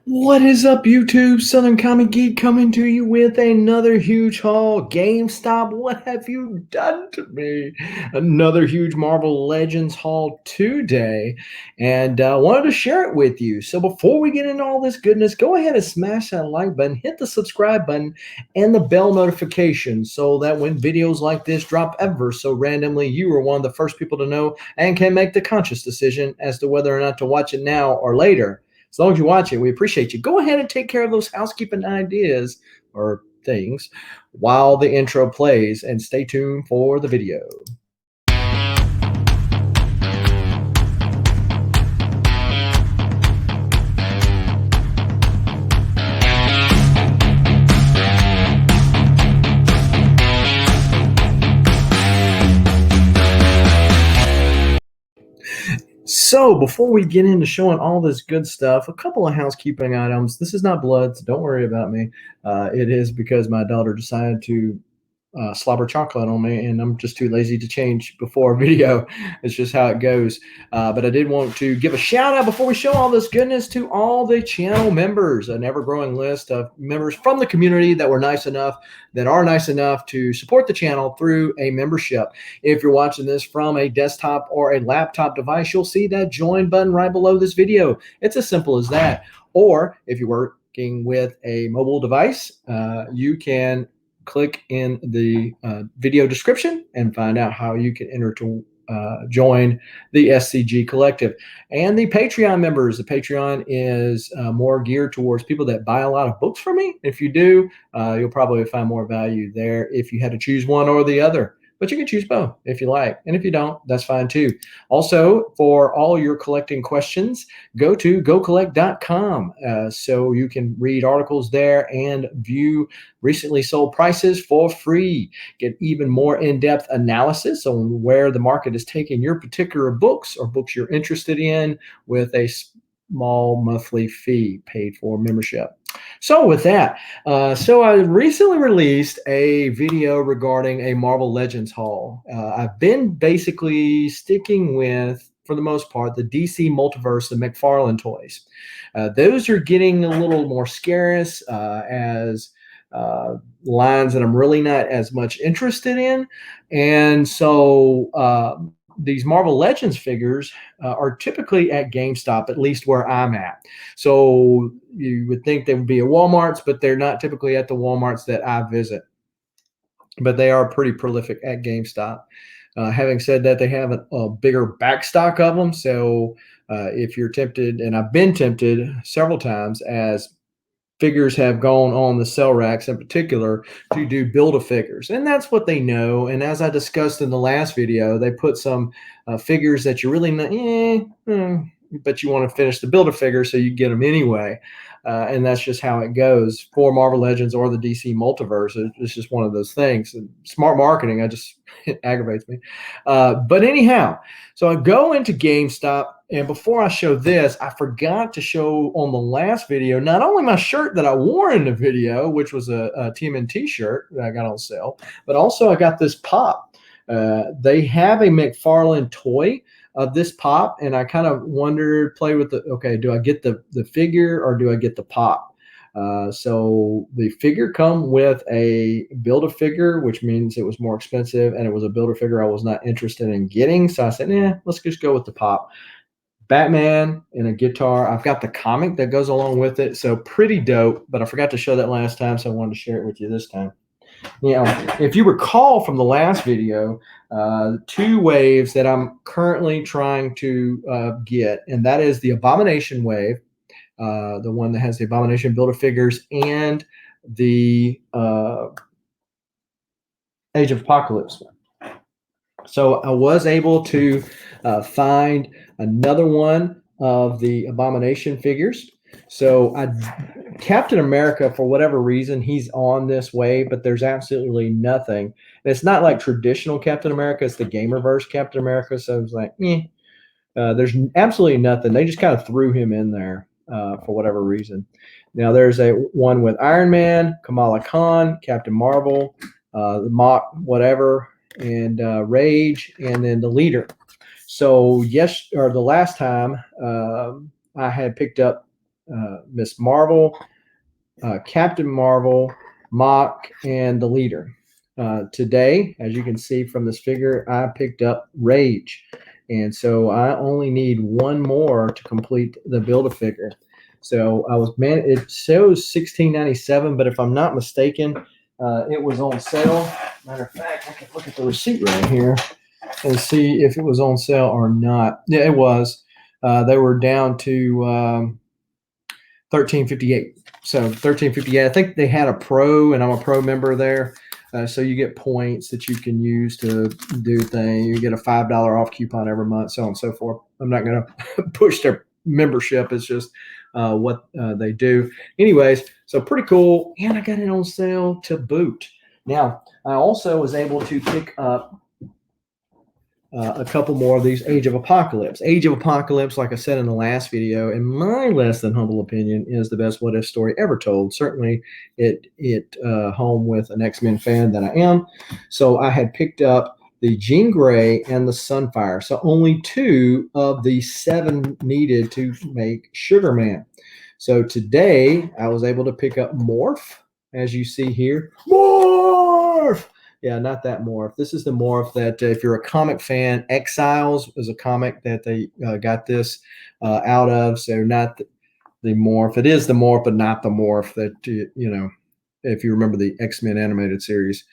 What is up, YouTube? Southern Comic Geek coming to you with another huge haul. GameStop, what have you done to me? Another huge Marvel Legends haul today, and wanted to share it with you. So before we get into all this goodness, go ahead and smash that like button, hit the subscribe button, and the bell notification so that when videos like this drop ever so randomly, you are one of the first people to know and can make the conscious decision as to whether or not to watch it now or later. As long as you watch it, we appreciate you. Go ahead and take care of those housekeeping ideas or things while the intro plays, and stay tuned for the video. So before we get into showing all this good stuff, a couple of housekeeping items. This is not blood, so don't worry about me. It is because my daughter decided to slobber chocolate on me, and I'm just too lazy to change before a video. It's just how it goes. But I did want to give a shout out before we show all this goodness to all the channel members, an ever-growing list of members from the community that are nice enough to support the channel through a membership. If you're watching this from a desktop or a laptop device, you'll see that join button right below this video. It's as simple as that. Or if you're working with a mobile device, you can click in the video description and find out how you can enter to join the SCG Collective. And the Patreon members, the Patreon is more geared towards people that buy a lot of books from me. If you do, you'll probably find more value there if you had to choose one or the other. But you can choose both if you like. And if you don't, that's fine too. Also, for all your collecting questions, go to gocollect.com so you can read articles there and view recently sold prices for free. Get even more in-depth analysis on where the market is taking your particular books or books you're interested in with a small monthly fee paid for membership. So with that, so I recently released a video regarding a Marvel Legends haul. I've been basically sticking with, for the most part, the DC Multiverse, the McFarlane toys. Those are getting a little more scarce as lines that I'm really not as much interested in. And so these Marvel Legends figures are typically at GameStop, at least where I'm at. So you would think they would be at Walmart's, but they're not typically at the Walmart's that I visit. But they are pretty prolific at GameStop. Having said that, they have a bigger back stock of them. So if you're tempted, and I've been tempted several times as figures have gone on the sell racks in particular to do Build-A-Figures, and that's what they know. And as I discussed in the last video, they put some figures that you really but you want to finish the Build-A-Figure, so you get them anyway. And that's just how it goes for Marvel Legends or the DC Multiverse. It's just one of those things. And smart marketing, it aggravates me. But anyhow, so I go into GameStop, and before I show this, I forgot to show on the last video not only my shirt that I wore in the video, which was a TMNT shirt that I got on sale, but also I got this pop. They have a McFarlane toy of this pop, and I kind of wondered, play with okay, do I get the figure or do I get the pop? So the figure come with a Build-A-Figure, which means it was more expensive, and it was a Build-A-Figure I was not interested in getting. So I said, let's just go with the pop. Batman and a guitar. I've got the comic that goes along with it, so pretty dope. But I forgot to show that last time, so I wanted to share it with you this time. If you recall from the last video, two waves that I'm currently trying to get, and that is the Abomination wave, the one that has the Abomination Build-A-Figures, and the Age of Apocalypse one. So I was able to find another one of the Abomination figures. So Captain America, for whatever reason, he's on this wave, but there's absolutely nothing. And it's not like traditional Captain America. It's the Gamerverse Captain America. So it's like, there's absolutely nothing. They just kind of threw him in there for whatever reason. Now there's a one with Iron Man, Kamala Khan, Captain Marvel, the Mock whatever, and Rage, and then the Leader. So the last time I had picked up Miss Marvel, Captain Marvel, Mock, and the Leader. Today, as you can see from this figure, I picked up Rage. And so I only need one more to complete the Build-A-Figure. So it shows $16.97, but if I'm not mistaken, it was on sale. Matter of fact, I can look at the receipt right here and see if it was on sale or not. Yeah, it was. They were down to 13.58. So 13.58. I think they had a pro, and I'm a pro member there. So you get points that you can use to do things. You get a $5 off coupon every month, so on and so forth. I'm not going to push their membership. It's just what they do. Anyways, so pretty cool. And I got it on sale to boot. Now, I also was able to pick up a couple more of these Age of Apocalypse. Age of Apocalypse, like I said in the last video, in my less than humble opinion, is the best what if story ever told. Certainly, it home with an X-Men fan that I am. So I had picked up the Jean Grey and the Sunfire. So only 2 of the 7 needed to make Sugar Man. So today I was able to pick up Morph, as you see here. Morph! Yeah, not that Morph. This is the Morph that, if you're a comic fan, Exiles is a comic that they got this out of. So not the Morph. It is the Morph, but not the Morph that, if you remember the X-Men animated series.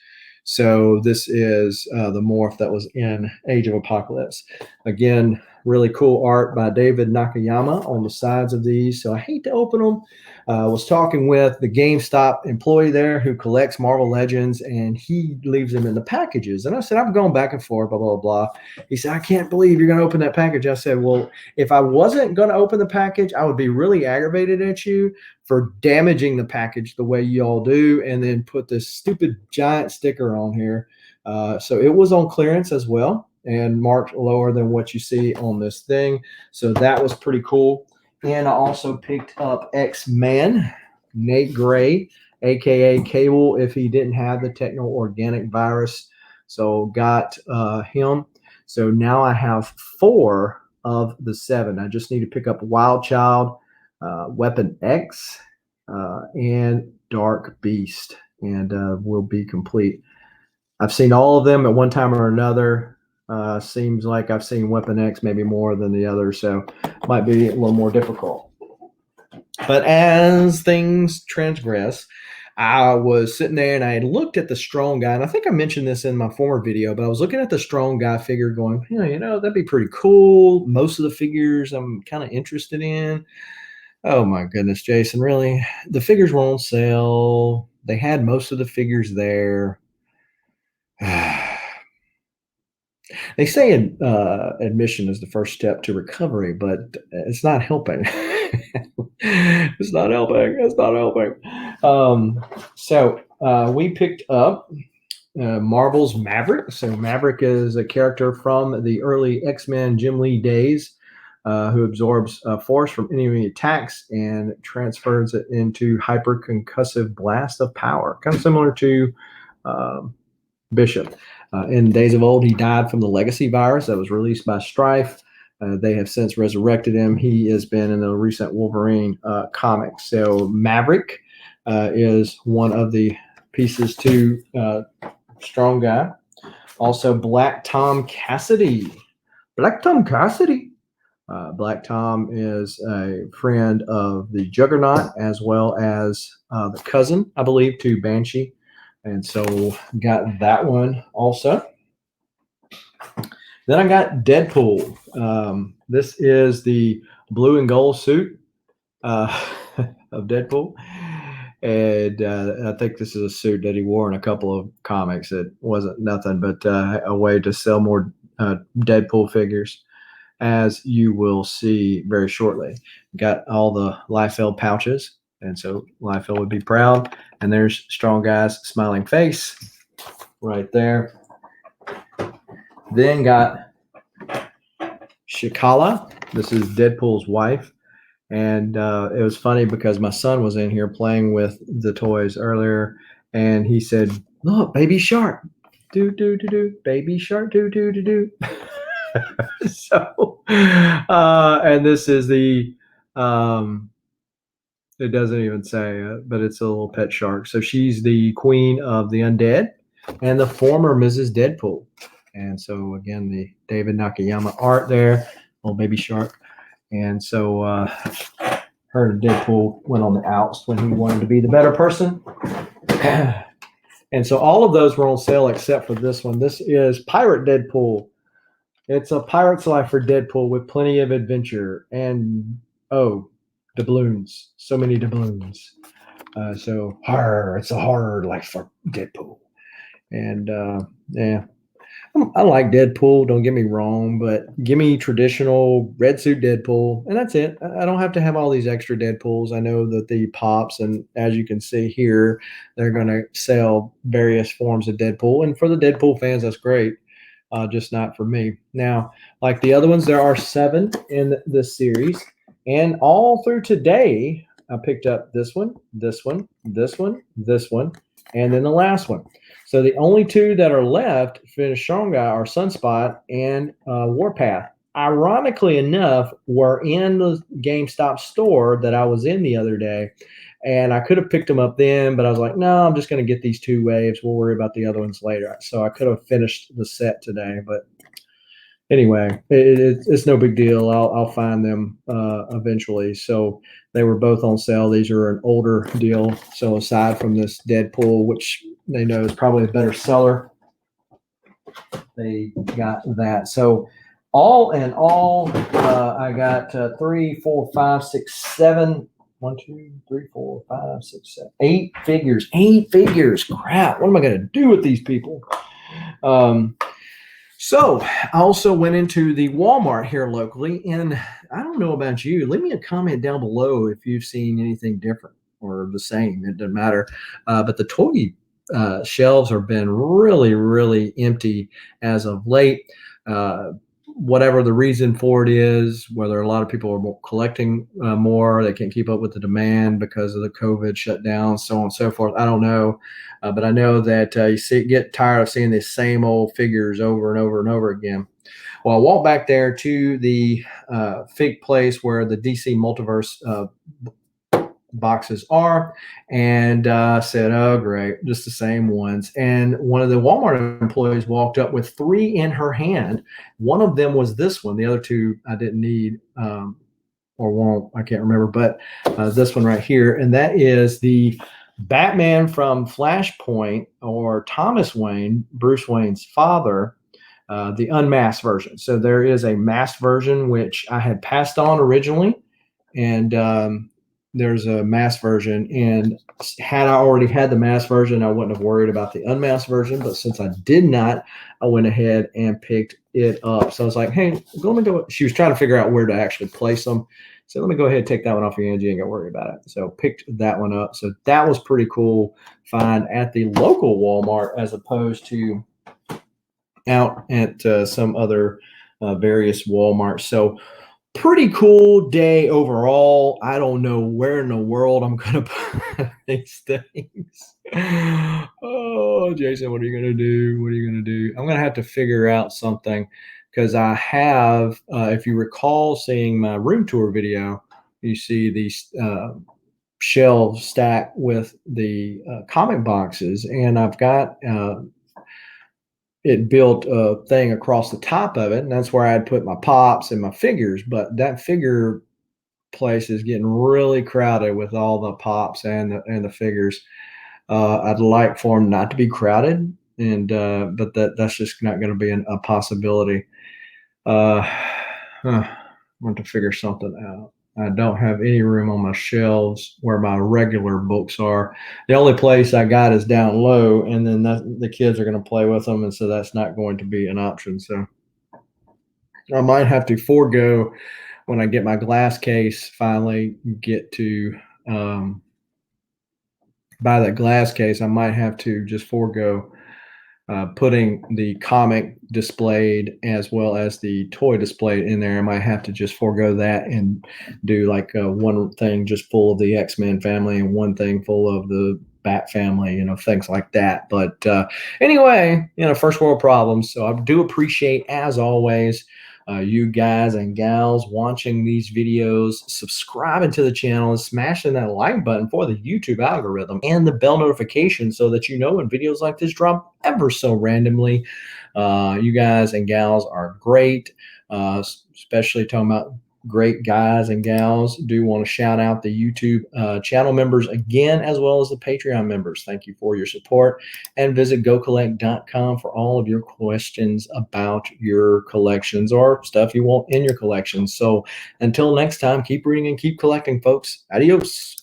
So this is the Morph that was in Age of Apocalypse. Again, really cool art by David Nakayama on the sides of these. So I hate to open them. I was talking with the GameStop employee there who collects Marvel Legends, and he leaves them in the packages. And I said, I'm going back and forth, blah, blah, blah. He said, I can't believe you're going to open that package. I said, well, if I wasn't going to open the package, I would be really aggravated at you for damaging the package the way you all do, and then put this stupid giant sticker on here. So it was on clearance as well and marked lower than what you see on this thing. So that was pretty cool. And I also picked up X-Man, Nate Gray, aka Cable, if he didn't have the techno-organic virus. So got him. So now I have 4 of the 7. I just need to pick up Wild Child, Weapon X, and Dark Beast, and we'll be complete. I've seen all of them at one time or another. Seems like I've seen Weapon X maybe more than the others, so might be a little more difficult. But as things transgress, I was sitting there and I had looked at the Strong Guy, and I think I mentioned this in my former video, but I was looking at the Strong Guy figure going, that'd be pretty cool. Most of the figures I'm kind of interested in. Oh my goodness, Jason, really? The figures were on sale. They had most of the figures there. They say admission is the first step to recovery, but it's not helping. It's not helping. It's not helping. So we picked up Marvel's Maverick. So Maverick is a character from the early X-Men Jim Lee days who absorbs force from enemy attacks and transfers it into hyperconcussive blast of power, kind of similar to Bishop. In days of old, he died from the legacy virus that was released by Strife. They have since resurrected him. He has been in the recent Wolverine comics. So Maverick is one of the pieces to Strong Guy. Also, Black Tom Cassidy. Black Tom Cassidy. Black Tom is a friend of the Juggernaut, as well as the cousin, I believe, to Banshee. And so got that one also. Then I got Deadpool. This is the blue and gold suit of Deadpool. And I think this is a suit that he wore in a couple of comics. It wasn't nothing but a way to sell more Deadpool figures, as you will see very shortly. Got all the Liefeld pouches. And so Liefeld would be proud. And there's Strong Guy's smiling face right there. Then got Shikala. This is Deadpool's wife. And it was funny because my son was in here playing with the toys earlier. And he said, look, baby shark. Do, do, do, do. Baby shark. Do, do, do, do. So, and this is the It doesn't even say it, but it's a little pet shark. So she's the queen of the undead and the former Mrs. Deadpool. And so again, the David Nakayama art there, little baby shark. And so her and Deadpool went on the outs when he wanted to be the better person. And so all of those were on sale except for this one. This is Pirate Deadpool. It's a pirate's life for Deadpool with plenty of adventure and doubloons. So many doubloons. So horror. It's a horror life for Deadpool. And yeah, I like Deadpool. Don't get me wrong, but give me traditional red suit Deadpool, and that's it. I don't have to have all these extra Deadpools. I know that the pops, and as you can see here, they're going to sell various forms of Deadpool, and for the Deadpool fans, that's great. Just not for me. Now, like the other ones, there are 7 in this series, and all through today, I picked up this one, this one, this one, this one, and then the last one. So the only 2 that are left, Finish Strong Guy, are Sunspot and Warpath. Ironically enough, were in the GameStop store that I was in the other day. And I could have picked them up then, but I was like, no, I'm just going to get these 2 waves. We'll worry about the other ones later. So I could have finished the set today. But anyway, it's no big deal. I'll find them eventually. So they were both on sale. These are an older deal. So aside from this Deadpool, which they know is probably a better seller, they got that. So all in all, I got 3, 4, 5, 6, 7. 1, 2, 3, 4, 5, 6, 7, 8 figures. 8 figures. Crap. What am I going to do with these people? So I also went into the Walmart here locally, and I don't know about you. Leave me a comment down below if you've seen anything different or the same. It doesn't matter. But the toy shelves have been really, really empty as of late. Whatever the reason for it is, whether a lot of people are collecting more, they can't keep up with the demand because of the COVID shutdown, so on and so forth. I don't know. But I know that get tired of seeing the same old figures over and over and over again. Well, I walked back there to the fig place where the DC Multiverse boxes are, and said, oh great, just the same ones. And one of the Walmart employees walked up with 3 in her hand. One of them was this one. The other 2 I didn't need or won't, I can't remember, but this one right here, and that is the Batman from Flashpoint, or Thomas Wayne, Bruce Wayne's father, the unmasked version. So there is a masked version which I had passed on originally, and there's a masked version, and had I already had the masked version, I wouldn't have worried about the unmasked version. But since I did not, I went ahead and picked it up. So I was like, hey, let me go. She was trying to figure out where to actually place them. So let me go ahead and take that one off your hands. You ain't got to worry about it. So picked that one up. So that was pretty cool find at the local Walmart as opposed to out at some other various Walmarts. So pretty cool day overall. I don't know where in the world I'm going to put these things. Oh, Jason, what are you going to do? What are you going to do? I'm going to have to figure out something, because I have, if you recall seeing my room tour video, you see these shelves stacked with the comic boxes, and I've got it built a thing across the top of it, and that's where I'd put my pops and my figures. But that figure place is getting really crowded with all the pops and the figures. I'd like for them not to be crowded, and but that's just not going to be a possibility. I want to figure something out. I don't have any room on my shelves where my regular books are. The only place I got is down low, and then the kids are going to play with them, and so that's not going to be an option. So I might have to forego, when I get my glass case, finally get to buy that glass case, I might have to just forego putting the comic displayed as well as the toy displayed in there. I might have to just forego that and do like one thing just full of the X-Men family and one thing full of the Bat family, things like that. But anyway, first world problems. So I do appreciate, as always, you guys and gals watching these videos, subscribing to the channel, and smashing that like button for the YouTube algorithm and the bell notification so that you know when videos like this drop ever so randomly. You guys and gals are great, especially talking about great guys and gals. Do want to shout out the YouTube channel members again, as well as the Patreon members. Thank you for your support, and visit gocollect.com for all of your questions about your collections or stuff you want in your collections. So until next time, keep reading and keep collecting, folks. Adios.